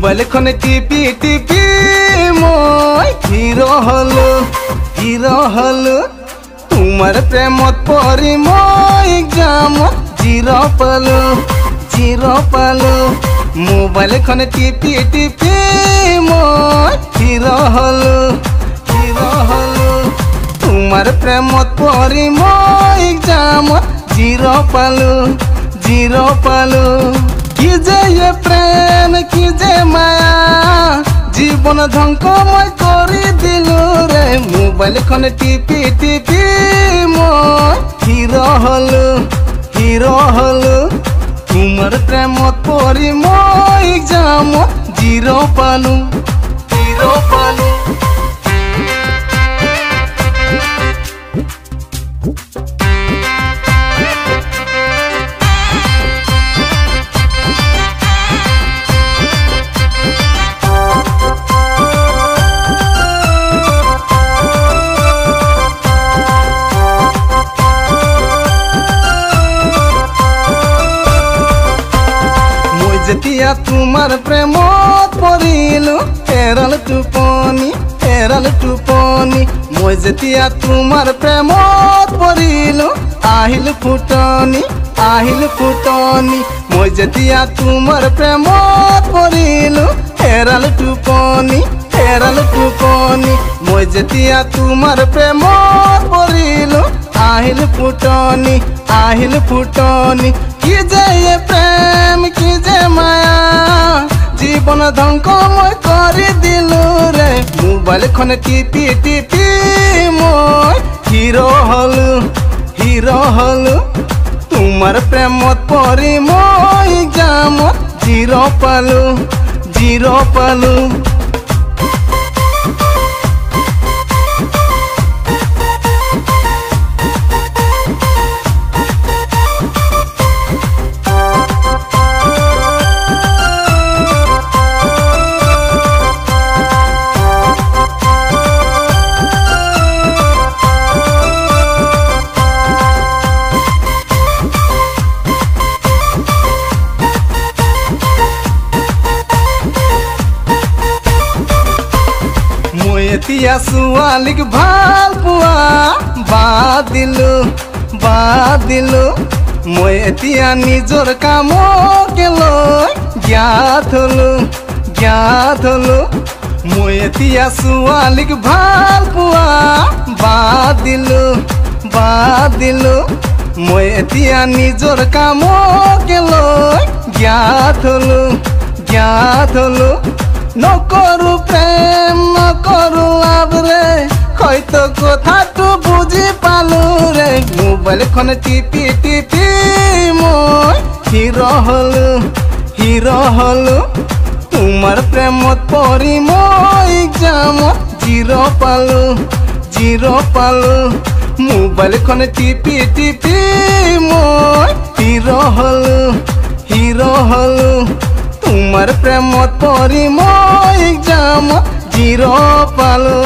Mobile খনে টিপি টিপি মই হিরো হলো তোমার প্রেমত পরি মই এক্সামত জিরো পালো মোবাইল খনে টিপি টিপি মই হিরো হলো তোমার প্রেমত পরি মই এক্সামত জিরো পালো কি যে প্রেম কি যে মায়া জীবন ধ্বংস মই কৰি দিলো ৰে মোবাইল খনে টিপি টিপি মই হিৰো হলো তোমাৰ প্ৰেমত পৰি মই এক্সামত জিৰো পালো যেতিয়া তোমাৰ প্ৰেমত পৰিলো এৰাল টোপনি মই যেতিয়া তোমাৰ প্ৰেমত পৰিলো আহিল ফুটনি মই যেতিয়া তোমাৰ প্ৰেমত পৰিলো এৰাল টোপনি মই যেতিয়া তোমাৰ প্ৰেমত পৰিলো আহিল ফুটনি কি যে প্ৰেম কি যে মায়া জীবন ধ্বংস মই কৰি দিলো ৰে মোবাইল খনে টিপি টিপি মই হিৰো হলো তোমাৰ প্ৰেমত পৰি মই এক্সামত জিৰো পালো এতিয়া ছোৱালীক ভাল পোৱা বাদ দিলো মই এতিয়া নিজৰ কামকে লৈ জ্ঞাত হলো মই এতিয়া ছোৱালীক ভাল পোৱা বাদ দিলো মই এতিয়া নিজৰ কামকে লৈ জ্ঞাত হলো নকৰো প্ৰেম নকৰো লাভ ৰে হয়তো কথাটো বুঝি পালো ৰে মোবাইল খনে টিপি টিপি মই হিৰো হলো তোমাৰ প্ৰেমত পৰি মই এক্সামত জিৰো পালো মোবাইল খনে টিপি টিপি মই হিৰো হলো তোমাৰ প্ৰেমত পৰি মই এক্সামত জিৰো পালো।